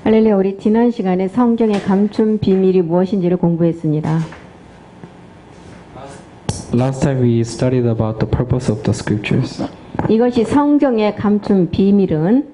할렐루야. 우리 지난 시간에 성경의 감춘 비밀이 무엇인지를 공부했습니다. Last time we studied about the purpose of the scriptures. 이것이 성경의 감춘 비밀은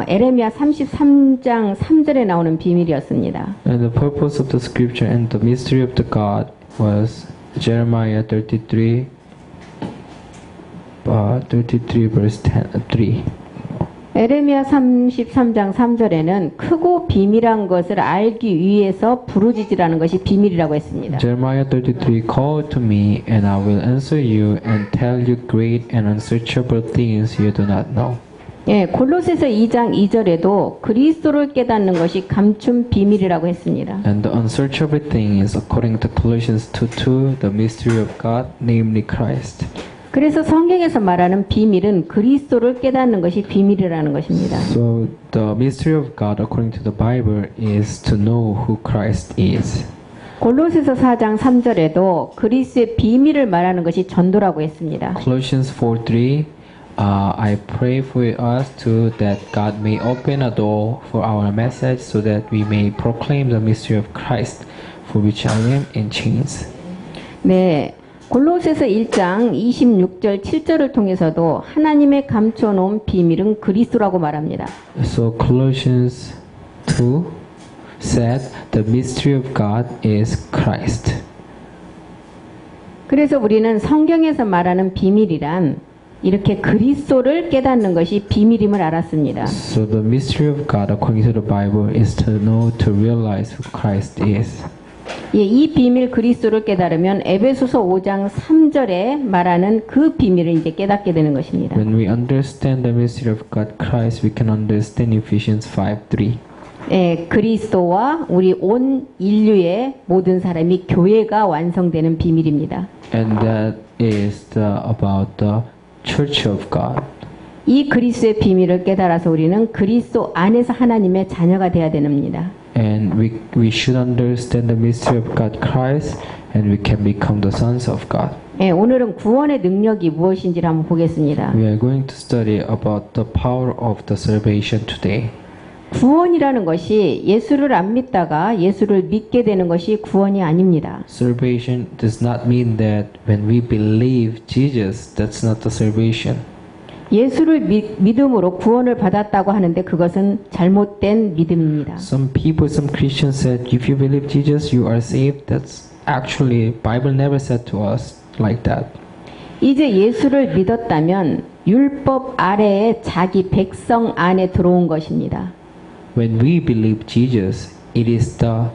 에레미야 33장 3절에 나오는 비밀이었습니다. And the purpose of the scripture and the mystery of the God was Jeremiah 33 verse 3. 에레미야 33장 3절에는 크고 비밀한 것을 알기 위해서 부르짖으라는 것이 비밀이라고 했습니다. Jeremiah 33 Call to me and I will answer you and tell you great and unsearchable things you do not know. 예, 골로새서 2장 2절에도 그리스도를 깨닫는 것이 감춘 비밀이라고 했습니다. And the unsearchable thing is according to Colossians 2:2 the mystery of God, namely Christ. 그래서 성경에서 말하는 비밀은 그리스도를 깨닫는 것이 비밀이라는 것입니다. So the mystery of God according to the Bible is to know who Christ is. 골로새서 4장 3절에도 그리스도의 비밀을 말하는 것이 전도라고 했습니다. Colossians 4:3 I pray for us too that God may open a door for our message so that we may proclaim the mystery of Christ for which I am in chains. 네. 골로새서 1장 26절 7절을 통해서도 하나님의 감춰놓은 비밀은 그리스도라고 말합니다. So Colossians 2 said the mystery of God is Christ. 그래서 우리는 성경에서 말하는 비밀이란 이렇게 그리스도를 깨닫는 것이 비밀임을 알았습니다. So the mystery of God according to the Bible is to know, to realize who Christ is. 예, 이 비밀 그리스도를 깨달으면 에베소서 5장 3절에 말하는 그 비밀을 이제 깨닫게 되는 것입니다. When we understand the mystery of God Christ, we can understand Ephesians 5:3. 예, 그리스도와 우리 온 인류의 모든 사람이 교회가 완성되는 비밀입니다. And that is about the Church of God. 이 그리스도의 비밀을 깨달아서 우리는 그리스도 안에서 하나님의 자녀가 되어야 됩니다. And we should understand the mystery of God Christ and we can become the sons of God. 예, 오늘은 구원의 능력이 무엇인지를 한번 보겠습니다. We are going to study about the power of the salvation today. 구원이라는 것이 예수를 안 믿다가 예수를 믿게 되는 것이 구원이 아닙니다. Salvation does not mean that when we believe Jesus, that's not the salvation. 예수를 믿음으로 구원을 받았다고 하는데 그것은 잘못된 믿음입니다. Some people, some Christians said, if you believe Jesus, you are saved. That's actually, Bible never said to us like that. 이제 예수를 믿었다면 율법 아래에 자기 백성 안에 들어온 것입니다. When we believe Jesus, it is the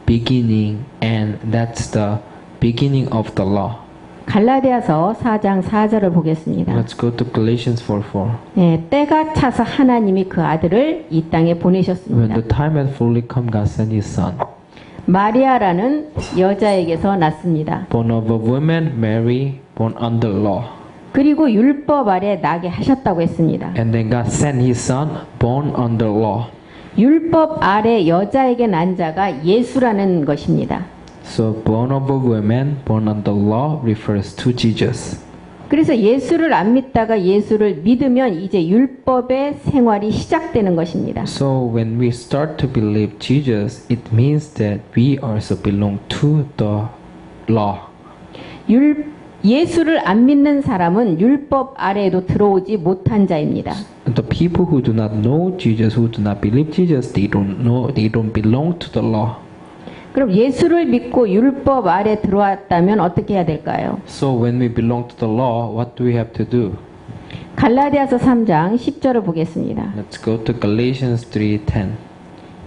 beginning and that's the beginning of the law. 갈라디아서 4장 4절을 보겠습니다. Let's go to Galatians 4:4. 네, 때가 차서 하나님이 그 아들을 이 땅에 When 보내셨습니다. the time had fully come, God sent His Son. 마리아라는 여자에게서 났습니다. Born of a woman, Mary, born under law. 그리고 율법 아래 나게 하셨다고 했습니다. And then God sent His Son, born under law. 율법 아래 여자에게 난 자가 예수라는 것입니다. So born of a woman, born under law refers to Jesus. 그래서 예수를 안 믿다가 예수를 믿으면 이제 율법의 생활이 시작되는 것입니다. So when we start to believe Jesus, it means that we also belong to the law. 예수를 안 믿는 사람은 율법 아래에도 들어오지 못한 자입니다. The people who do not know Jesus, who do not believe Jesus, they don't belong to the law. 그럼 예수를 믿고 율법 아래 들어왔다면 어떻게 해야 될까요? So when we belong to the law, what do we have to do? 갈라디아서 3장 10절을 보겠습니다. Let's go to Galatians 3:10.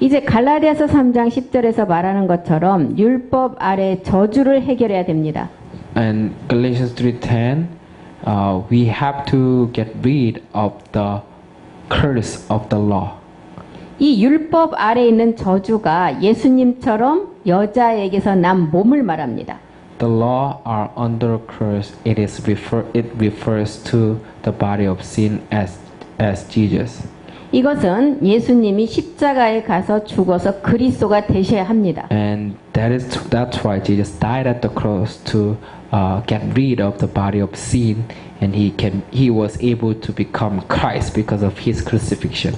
이제 갈라디아서 3장 10절에서 말하는 것처럼 율법 아래 저주를 해결해야 됩니다. And Galatians 3:10, we have to get rid of the curse of the law. 이 율법 아래 있는 저주가 예수님처럼 여자에게서 난 몸을 말합니다. The law are under curse. It refers to the body of sin as Jesus. 이것은 예수님이 십자가에 가서 죽어서 그리스도가 되셔야 합니다. And that's why Jesus died at the cross to get rid of the body of sin, and he was able to become Christ because of his crucifixion.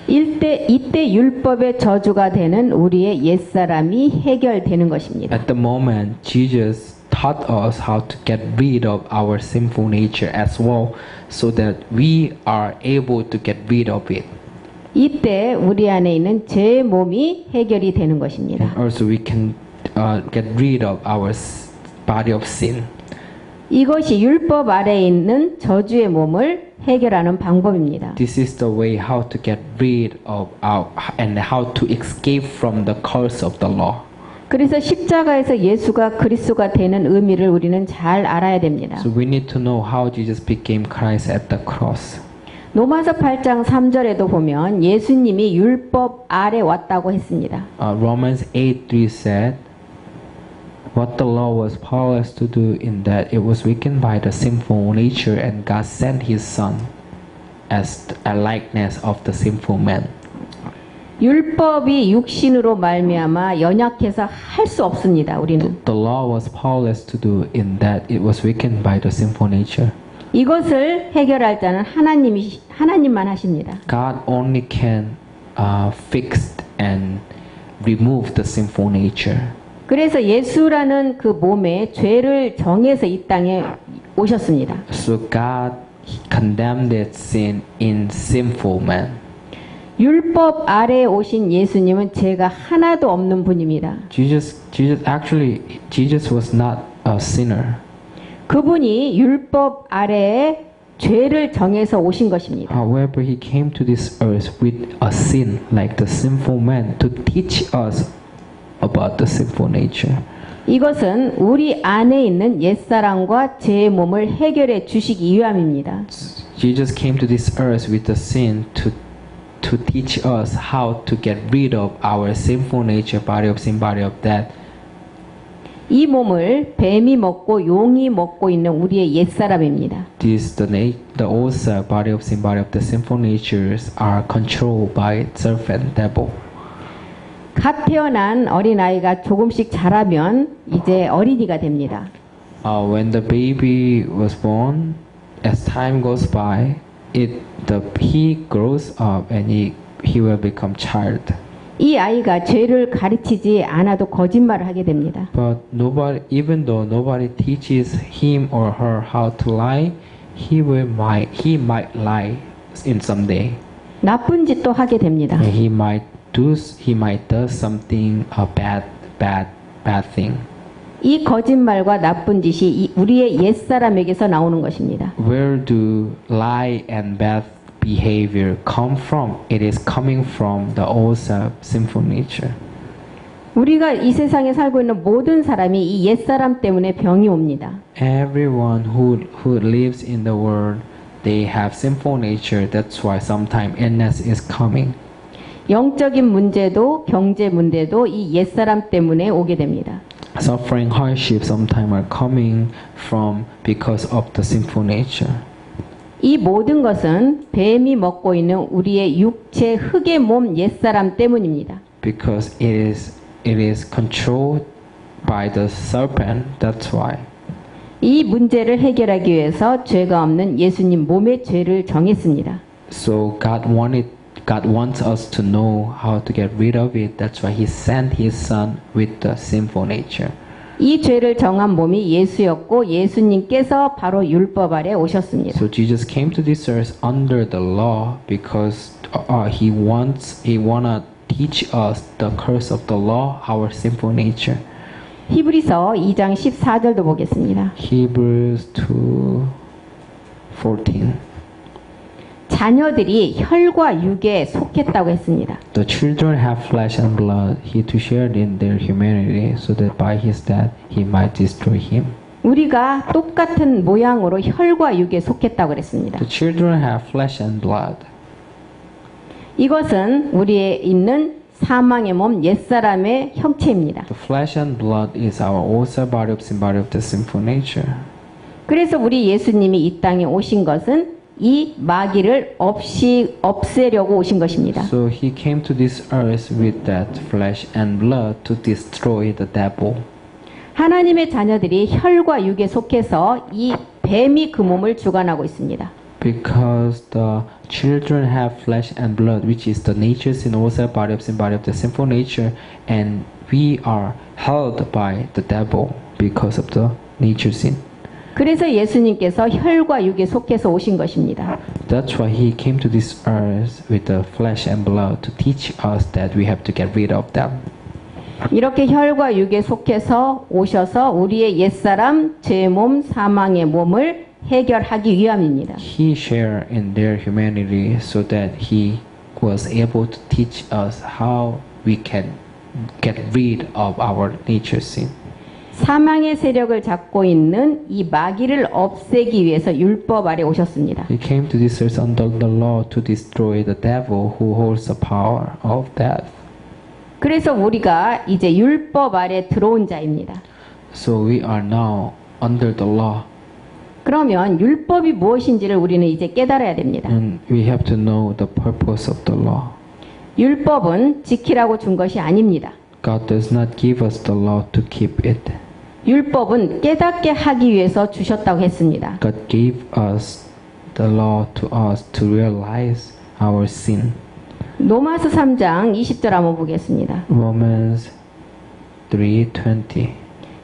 이때 율법의 저주가 되는 우리의 옛사람이 해결되는 것입니다. At the moment, Jesus taught us how to get rid of our sinful nature as well, so that we are able to get rid of it. 이때 우리 안에 있는 제 몸이 해결이 되는 것입니다. And also, we can get rid of our body of sin. 이것이 율법 아래에 있는 저주의 몸을 해결하는 방법입니다. This is the way how to get rid of our and how to escape from the curse of the law. 그래서 십자가에서 예수가 그리스도가 되는 의미를 우리는 잘 알아야 됩니다. So we need to know how Jesus became Christ at the cross. 로마서 8장 3절에도 보면 예수님이 율법 아래 왔다고 했습니다. Romans 8:3 said, "What the law was powerless to do in that it was weakened by the sinful nature, and God sent His Son as a likeness of the sinful man." 율법이 육신으로 말미암아 연약해서 할 수 없습니다. 우리는 The law was powerless to do in that it was weakened by the sinful nature. 이것을 해결할 자는 하나님만 하십니다. God only can fix and remove the sinful nature. 그래서 예수라는 그 몸에 죄를 정해서 이 땅에 오셨습니다. So God condemned that sin in sinful man. 율법 아래에 오신 예수님은 죄가 하나도 없는 분입니다. Jesus was not a sinner. 그분이 율법 아래에 죄를 정해서 오신 것입니다. However, he came to this earth with a sin like the sinful man to teach us about the sinful nature. 이것은 우리 안에 있는 옛사람과 죄의 몸을 해결해 주시기 위함입니다. Jesus came to this earth with the sin to teach us how to get rid of our sinful nature, body of sin, body of death. 이 몸을 뱀이 먹고 용이 먹고 있는 우리의 옛사람입니다. This the old self, body of sin, body of the sinful natures are controlled by serpent, devil. 갓 태어난 어린아이가 조금씩 자라면 이제 어린이가 됩니다. When the baby was born, as time goes by, he grows up and he will become child. 이 아이가 죄를 가르치지 않아도 거짓말을 하게 됩니다. But even though nobody teaches him or her how to lie, he might lie in some day. 나쁜 짓도 하게 됩니다. And he might do something bad thing. 이 거짓말과 나쁜 짓이 우리의 옛사람에게서 나오는 것입니다. Where do lie and bad behavior come from? It is coming from the old self, sinful nature. 우리가 이 세상에 살고 있는 모든 사람이 이 옛사람 때문에 병이 옵니다. Everyone who lives in the world, they have sinful nature. That's why sometimes illness is coming. 영적인 문제도 경제 문제도 이 옛사람 때문에 오게 됩니다. Suffering, hardship sometimes are coming from because of the sinful nature. 이 모든 것은 뱀이 먹고 있는 우리의 육체 흙의 몸 옛사람 때문입니다. Because it is controlled by the serpent. That's why. 이 문제를 해결하기 위해서 죄가 없는 예수님 몸의 죄를 정했습니다. So God wants us to know how to get rid of it. That's why He sent His Son with the sinful nature. 이 죄를 정한 몸이 예수였고 예수님께서 바로 율법 아래 오셨습니다. So Jesus came to this earth under the law because He wanna teach us the curse of the law, our sinful nature. 히브리서 2장 14절도 보겠습니다. Hebrews 2:14. 자녀들이 혈과 육에 속했다고 했습니다. The children have flesh and blood. He to share in their humanity, so that by His death He might destroy him. 우리가 똑같은 모양으로 혈과 육에 속했다고 그랬습니다. The children have flesh and blood. 이것은 우리에 있는 사망의 몸 옛사람의 형체입니다. The flesh and blood is our old self, body of sin, body of the sinful nature. 그래서 우리 예수님이 이 땅에 오신 것은 이 마귀를 없애려고 오신 것입니다. So he came to this earth with that flesh and blood to destroy the devil. 하나님의 자녀들이 혈과 육에 속해서 이 뱀이 그 몸을 주관하고 있습니다. Because the children have flesh and blood, which is the nature sin, also body of sin, body of the sinful nature, and we are held by the devil because of the nature sin. 그래서 예수님께서 혈과 육에 속해서 오신 것입니다. That's why he came to this earth with the flesh and blood to teach us that we have to get rid of them. 이렇게 혈과 육에 속해서 오셔서 우리의 옛사람, 제 몸, 사망의 몸을 해결하기 위함입니다. He shared in their humanity so that he was able to teach us how we can get rid of our nature sin. 사망의 세력을 잡고 있는 이 마귀를 없애기 위해서 율법 아래 오셨습니다. He came to this earth under the law to destroy the devil who holds the power of death. 그래서 우리가 이제 율법 아래 들어온 자입니다. So we are now under the law. 그러면 율법이 무엇인지를 우리는 이제 깨달아야 됩니다. And we have to know the purpose of the law. 율법은 지키라고 준 것이 아닙니다. God does not give us the law to keep it. 율법은 깨닫게 하기 위해서 주셨다고 했습니다. God gave us the law to us to realize our sin. 로마서 3장 20절 한번 보겠습니다. Romans 3:20.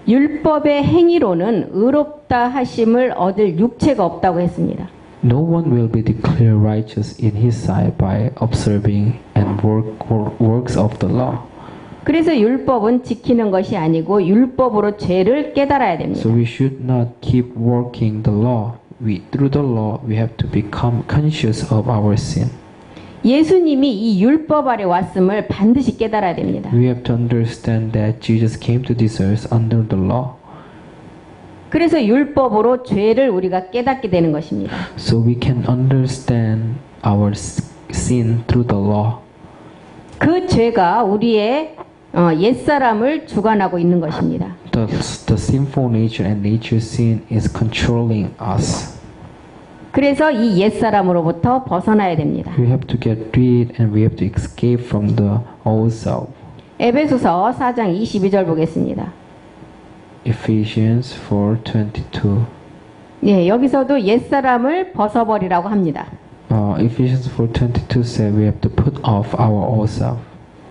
율법의 행위로는 의롭다 하심을 얻을 육체가 없다고 했습니다. No one will be declared righteous in his sight by observing and works of the law. 그래서 율법은 지키는 것이 아니고 율법으로 죄를 깨달아야 됩니다. So we should not keep working the law. Through the law, we have to become conscious of our sin. 예수님이 이 율법 아래 왔음을 반드시 깨달아야 됩니다. We have to understand that Jesus came to this earth under the law. 그래서 율법으로 죄를 우리가 깨닫게 되는 것입니다. So we can understand our sin through the law. 그 죄가 우리의 옛사람을 주관하고 있는 것입니다. The sinful nature and nature sin is controlling us. 그래서 이 옛사람으로부터 벗어나야 됩니다. We have to get rid and we have to escape from the old self. 에베소서 4장 22절 보겠습니다. Ephesians 4:22. 네, 여기서도 옛사람을 벗어버리라고 합니다. Ephesians 4:22 said we have to put off our old self.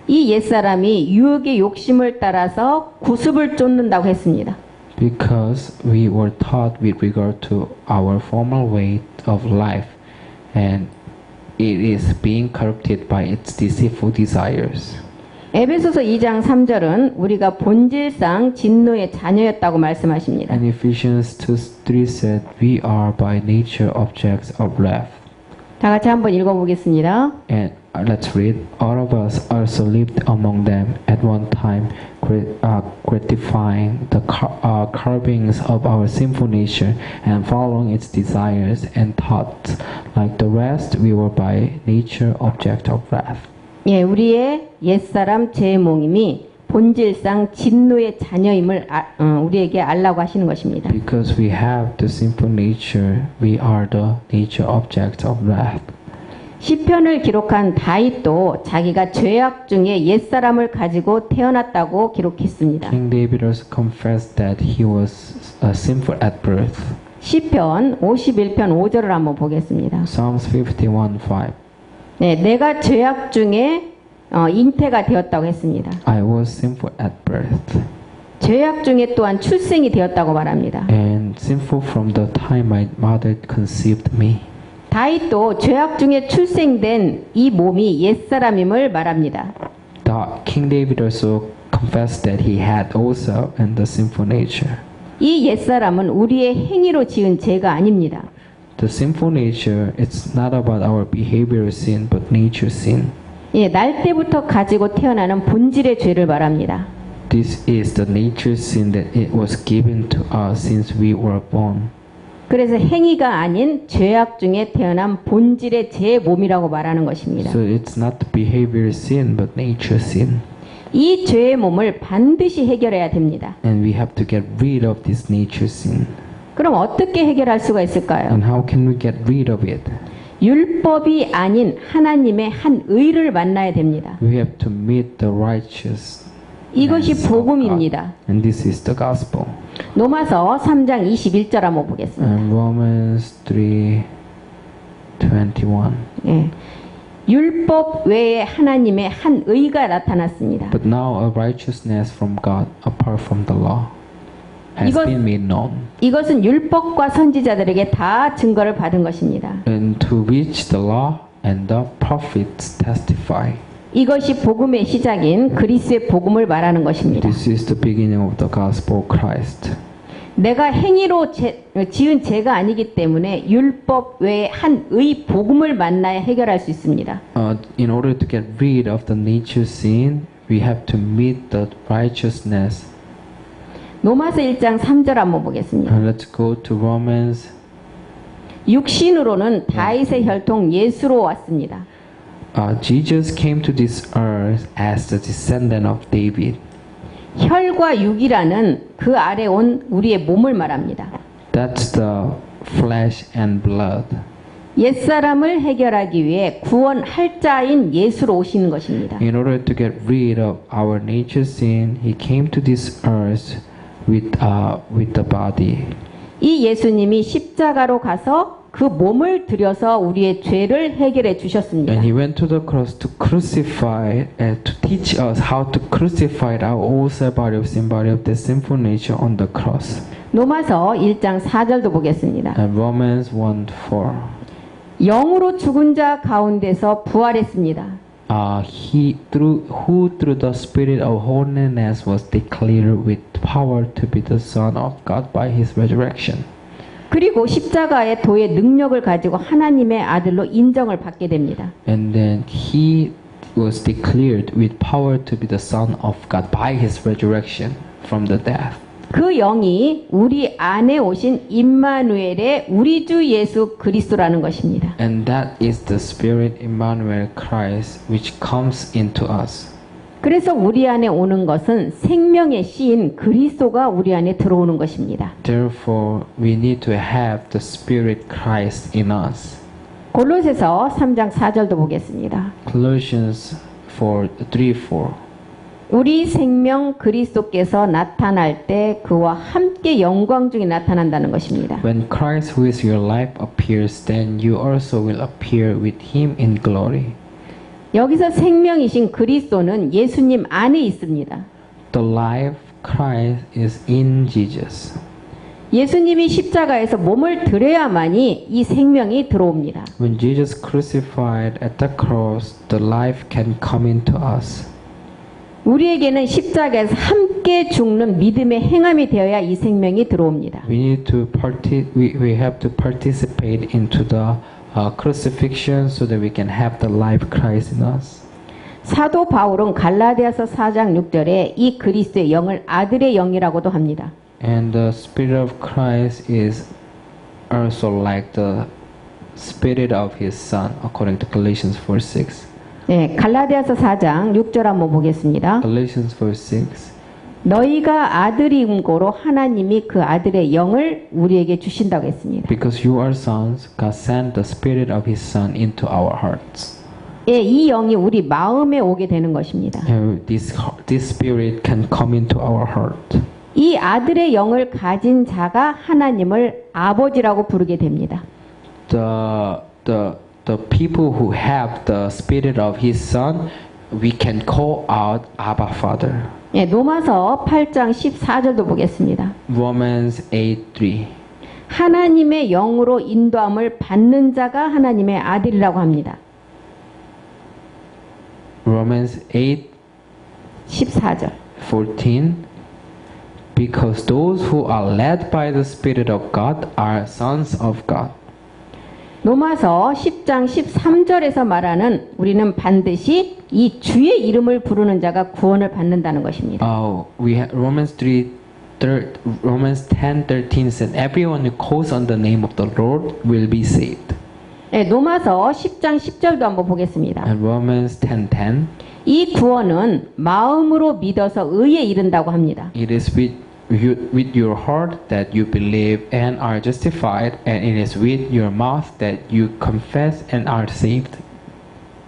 이 옛사람이 유혹의 욕심을 따라서 구습을 쫓는다고 했습니다. Because we were taught with regard to our former way of life, and it is being corrupted by its deceitful desires. 에베소서 2장 3절은 우리가 본질상 진노의 자녀였다고 말씀하십니다. And Ephesians 2:3 said we are by nature objects of wrath. 다 같이 한번 읽어보겠습니다. And let's read. All of us also lived among them at one time, gratifying the cravings of our sinful nature and following its desires and thoughts. Like the rest, we were by nature object of wrath. 예, 우리의 옛사람 제 몸이 본질상 진노의 자녀임을 우리에게 알라고 하시는 것입니다. Because we have the sinful nature, we are the nature object of wrath. 시편을 기록한 다윗도 자기가 죄악 중에 옛사람을 가지고 태어났다고 기록했습니다. King David also confessed that he was sinful at birth. 시편 51편 5절을 한번 보겠습니다. Psalms 51:5. 네, 내가 죄악 중에 잉태가 되었다고 했습니다. I was sinful at birth. 죄악 중에 또한 출생이 되었다고 말합니다. And sinful from the time my mother conceived me. 다윗도 죄악 중에 출생된 이 몸이 옛사람임을 말합니다. King David also confessed that he had also and the sinful nature. 이 옛사람은 우리의 행위로 지은 죄가 아닙니다. The sinful nature, it's not about our behavioral sin, but nature sin. 예, 날 때부터 가지고 태어나는 본질의 죄를 말합니다. This is the nature sin that it was given to us since we were born. 그래서 행위가 아닌 죄악 중에 태어난 본질의 제 몸이라고 말하는 것입니다. So it's not the behavioral sin, but nature sin. 이 죄의 몸을 반드시 해결해야 됩니다. And we have to get rid of this nature sin. 그럼 어떻게 해결할 수가 있을까요? And how can we get rid of it? 율법이 아닌 하나님의 한 의를 만나야 됩니다. We have to meet the righteous. 이것이 복음입니다. And this is the gospel. 로마서 3장 21절 한번 보겠습니다. And Romans 3:21. 예. 율법 외에 하나님의 한 의가 나타났습니다. But now a righteousness from God apart from the law has 이것- been made known, 이것은 율법과 선지자들에게 다 증거를 받은 것입니다. and to which the law and the prophets testify. 이것이 복음의 시작인 그리스의 복음을 말하는 것입니다. This is the beginning of the gospel of Christ. 내가 행위로 지은 죄가 아니기 때문에 율법 외에 한 의 복음을 만나야 해결할 수 있습니다. In order to get rid of the nature sin, we have to meet the righteousness. 로마서 1장 3절 한번 보겠습니다. Let's go to Romans. 육신으로는 다윗의 혈통 예수로 왔습니다. Jesus came to this earth as the descendant of David. 혈과 육이라는 그 아래 온 우리의 몸을 말합니다. That's the flesh and blood. 옛사람을 해결하기 위해 구원할 자인 예수로 오시는 것입니다. In order to get rid of our nature sin, He came to this earth with the body. 이 예수님이 십자가로 가서 그 몸을 들여서 우리의 죄를 해결해 주셨습니다. And He went to the cross to crucify and to teach us how to crucify our old body of sin, body of the sinful nature on the cross. 로마서 1장 4절도 보겠습니다. And Romans 1:4. 영으로 죽은 자 가운데서 부활했습니다. He who through the Spirit of holiness was declared with power to be the Son of God by His resurrection. 그리고 십자가의 도의 능력을 가지고 하나님의 아들로 인정을 받게 됩니다. And then He was declared with power to be the Son of God by His resurrection from the death. 그 영이 우리 안에 오신 임마누엘의 우리 주 예수 그리스도라는 것입니다. And that is the Spirit Emmanuel Christ which comes into us. 그래서 우리 안에 오는 것은 생명의 씨인 그리스도가 우리 안에 들어오는 것입니다. Therefore, we need to have the Spirit Christ in us. 골로새서 3장 4절도 보겠습니다. Colossians 3:4. 우리 생명 그리스도께서 나타날 때 그와 함께 영광 중에 나타난다는 것입니다. When Christ, who is your life, appears, then you also will appear with Him in glory. 여기서 생명이신 그리스도는 예수님 안에 있습니다. The life Christ is in Jesus. 예수님이 십자가에서 몸을 들여야만이 이 생명이 들어옵니다. When Jesus crucified at the cross, the life can come into us. 우리에게는 십자가에서 함께 죽는 믿음의 행함이 되어야 이 생명이 들어옵니다. We need to we have to participate into the crucifixion so that we can have the life Christ in us. 사도 바울은 갈라디아서 4장 6절에 이 그리스도의 영을 아들의 영이라고도 합니다. And the Spirit of Christ is also like the Spirit of His Son, according to Galatians 4:6. 네, 갈라디아서 4장 6절 한번 보겠습니다. Galatians 4:6. 너희가 아들임고로 하나님이 그 아들의 영을 우리에게 주신다고 했습니다. Because you are sons, God sent the Spirit of His Son into our hearts. 예, 이 영이 우리 마음에 오게 되는 것입니다. And this Spirit can come into our heart. 이 아들의 영을 가진 자가 하나님을 아버지라고 부르게 됩니다. The people who have the Spirit of His Son, we can call out Abba Father. 예, 로마서 8장 14절도 보겠습니다. Romans 8:3. 하나님의 영으로 인도함을 받는 자가 하나님의 아들이라고 합니다. Romans 14절. 8:14. Because those who are led by the Spirit of God are sons of God. 로마서 10장 13절에서 말하는 우리는 반드시 이 주의 이름을 부르는 자가 구원을 받는다는 것입니다. Romans 10:13 said, "Everyone who calls on the name of the Lord will be saved." 네, 로마서 10장 10절도 한번 보겠습니다. And Romans 10:10. 이 구원은 마음으로 믿어서 의에 이른다고 합니다. It is with with your heart that you believe and are justified, and it is with your mouth that you confess and are saved.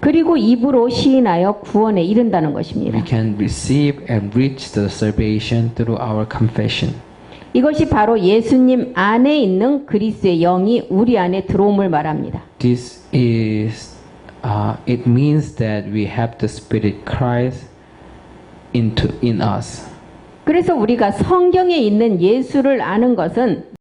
그리고 입으로 시인하여 구원에 이른다는 We 것입니다. can receive and reach the salvation through our confession. 이것이 바로 예수님 안에 있는 그리스도의 영이 우리 안에 들어옴을 말합니다. This is, it means that we have the Spirit Christ in us. 그래서 우리가 성경에 있는 예수를 아는 것은